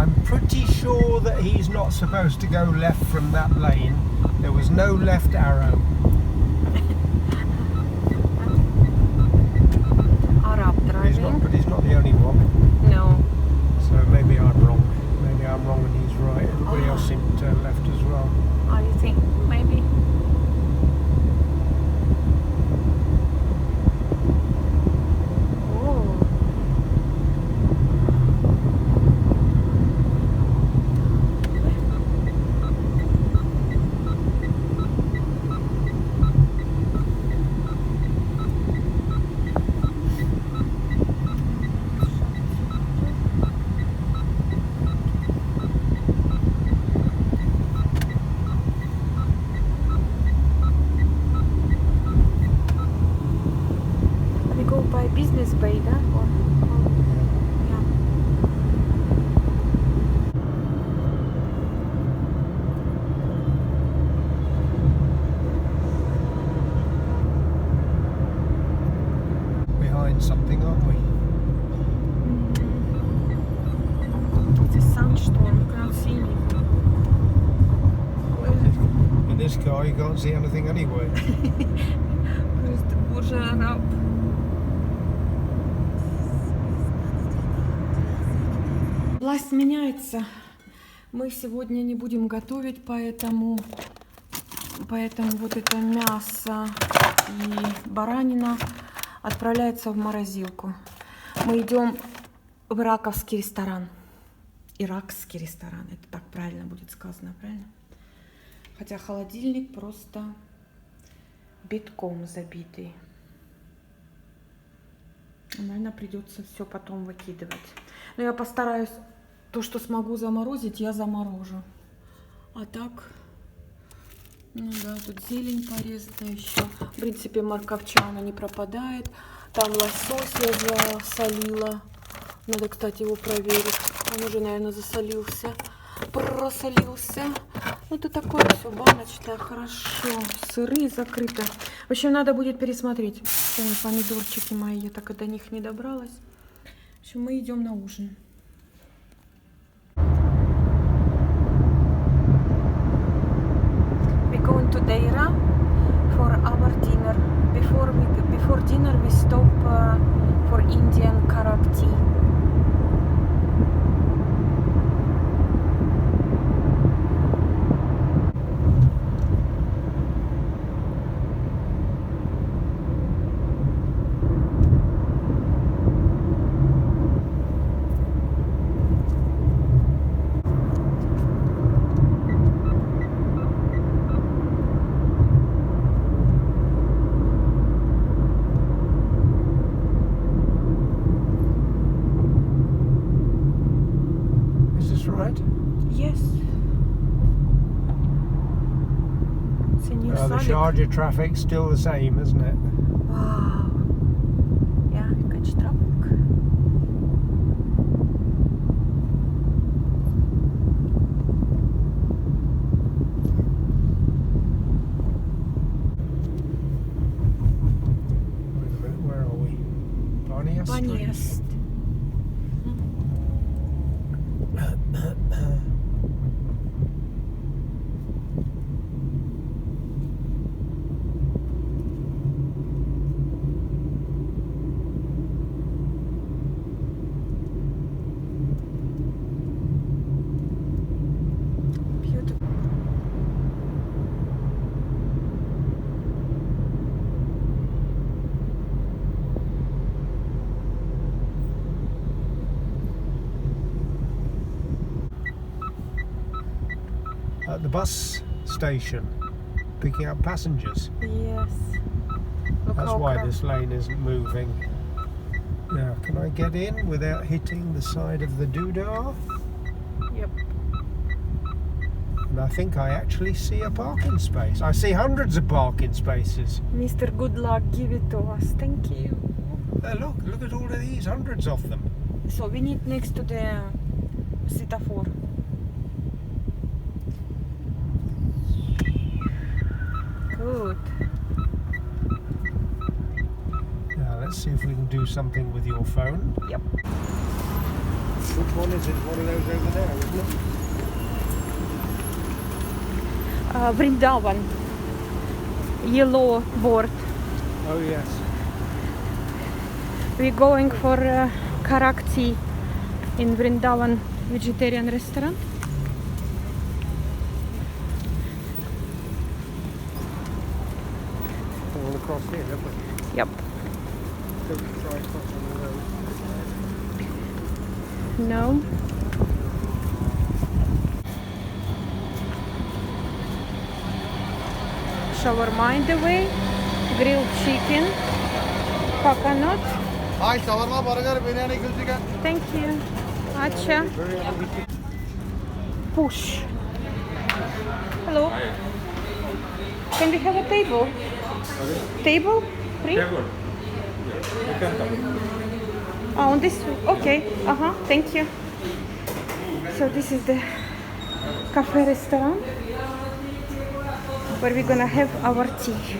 I'm pretty sure that he's not supposed to go left from that lane. There was no left arrow. Arab driving. But he's not the only one. No. So maybe I'm wrong. Maybe I'm wrong and he's right. Everybody else seemed to turn left as well. Oh, you think maybe? Oh. We go by Business Bay, да? Or, yeah. Behind something, aren't we? It's a sunstorm, you cannot see anything. In this car you can't see anything anyway. Where's the Burj Arab? Власть меняется. Мы сегодня не будем готовить, поэтому вот это мясо и баранина отправляется в морозилку. Мы идем в ираковский ресторан. Иракский ресторан, это так правильно будет сказано, правильно? Хотя холодильник просто битком забитый. Наверное, придется все потом выкидывать. Но я постараюсь, то, что смогу заморозить, я заморожу. А так, ну да, тут зелень порезана еще. В принципе, морковчана не пропадает. Там лосось я засолила. Надо, кстати, его проверить. Он уже, наверное, засолился. Просолился. Ну, это такое все баночное, хорошо. Сыры закрыто. В общем, надо будет пересмотреть. Помидорчики мои, я так и до них не добралась. В общем, мы идем на ужин. We going to Deira for our dinner. Before dinner we stop for Indian Karak tea. Right? Yes. It's a new The Sharjah traffic's still the same, isn't it? Wow. Yeah, catch traffic. Wait a minute, where are we? Banias Street? Banias. Beautiful. At the bus station, picking up passengers. Yes. Look That's how why crowded. this lane isn't moving. Now, can I get in without hitting the side of the doodah? Yep. And I think I actually see a parking space. I see hundreds of parking spaces. Mr. Good Luck, give it to us. Thank you. Look at all of these, hundreds of them. So we need next to the semaphore. Good. Now let's see if we can do something with your phone. Yep. Which one is it? One of those over there, isn't it? Vrindavan. Yellow board. Oh yes. We're going for karak tea in Vrindavan vegetarian restaurant. All across here, haven't we? Yep. Don't try crossing the road. No. Shawarma in the way. Grilled chicken. Coconut. Hi, shawarma, burger, biryani, kulchi ka. Thank you. Acha. Very hungry. Push. Hello. Can we have a table? Table? Free? Oh, on this. Okay. Thank you. So this is the cafe restaurant where we're gonna have our tea.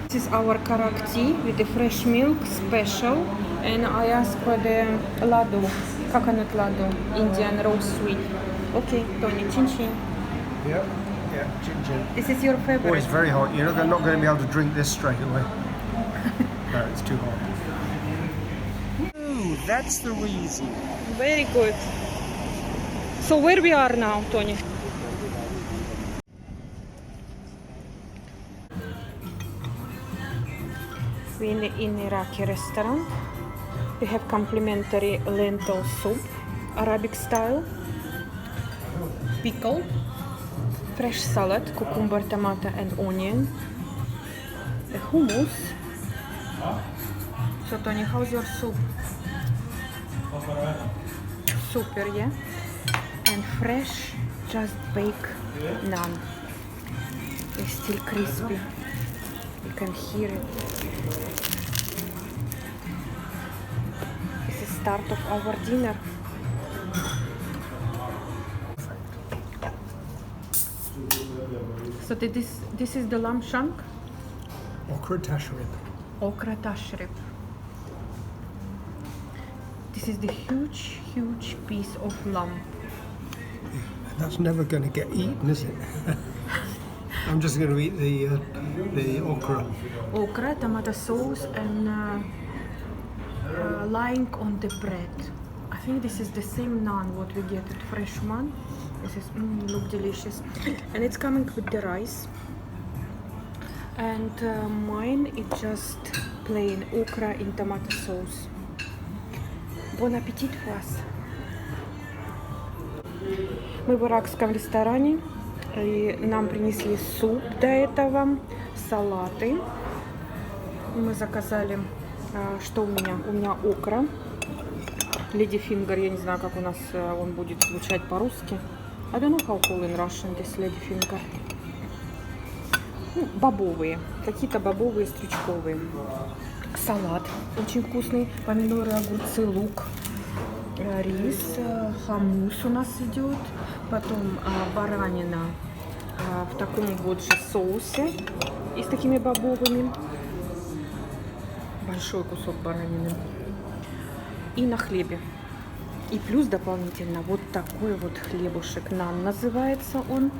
This is our karak tea with the fresh milk special, and I asked for the laddu, coconut laddu, Indian rose sweet. Okay, Tony, chin chin. Yep. Yeah, ginger. This is your Oh, favorite. it's very hot. You're not going to be able to drink this straight away. No, it's too hot. Ooh, that's the reason. Very good. So where we are now, Tony? We're in Iraqi restaurant. We have complimentary lentil soup, Arabic style, pickle, fresh salad, cucumber, tomato and onion, the hummus. So Tony, how's your soup? Super, yeah? And fresh, just baked naan. It's still crispy. You can hear it. This is start of our dinner. So this is the lamb shank, Okra tashrib. okra tashrib. This is the huge piece of lamb. That's never going to get eaten, is it? I'm just going to eat the okra. Okra, tomato sauce, and lying on the bread. I think this is the same naan what we get at Fresh Man. This is look delicious, and it's coming with the rice. And mine is just plain okra in tomato sauce. Bon appetit for us. Мы в иракском ресторане, и нам принесли суп до этого, салаты. Мы заказали, что у меня? У меня окра, Lady Finger, я не знаю, как у нас он будет звучать по-русски. I don't know how call in Russian this Lady Finger. Ну, бобовые, какие-то бобовые, стручковые. Салат очень вкусный, помидоры, огурцы, лук, рис, хамус у нас идет, потом баранина в таком вот же соусе и с такими бобовыми, большой кусок баранины, и на хлебе. И плюс дополнительно вот такой вот хлебушек, нан называется он,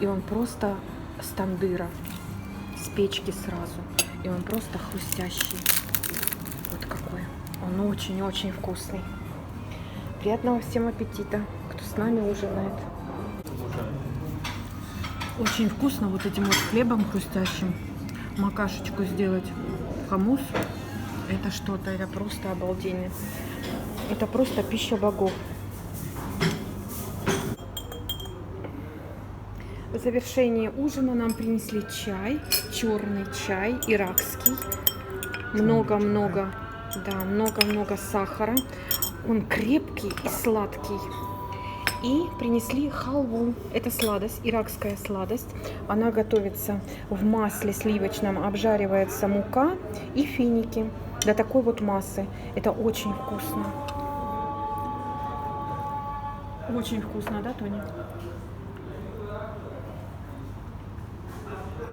и он просто с тандыра, с печки сразу. И он просто хрустящий. Вот какой. Он очень-очень вкусный. Приятного всем аппетита, кто с нами ужинает. Очень вкусно вот этим вот хлебом хрустящим. Макашечку сделать. Хамус. Это что-то, это просто обалдение. Это просто пища богов. В завершении ужина нам принесли чай, черный чай, иракский. Много-много, да, много-много сахара. Он крепкий и сладкий. И принесли халву. Это сладость, иракская сладость. Она готовится в масле сливочном, обжаривается мука и финики до такой вот массы. Это очень вкусно. Очень вкусно, да, Тоня?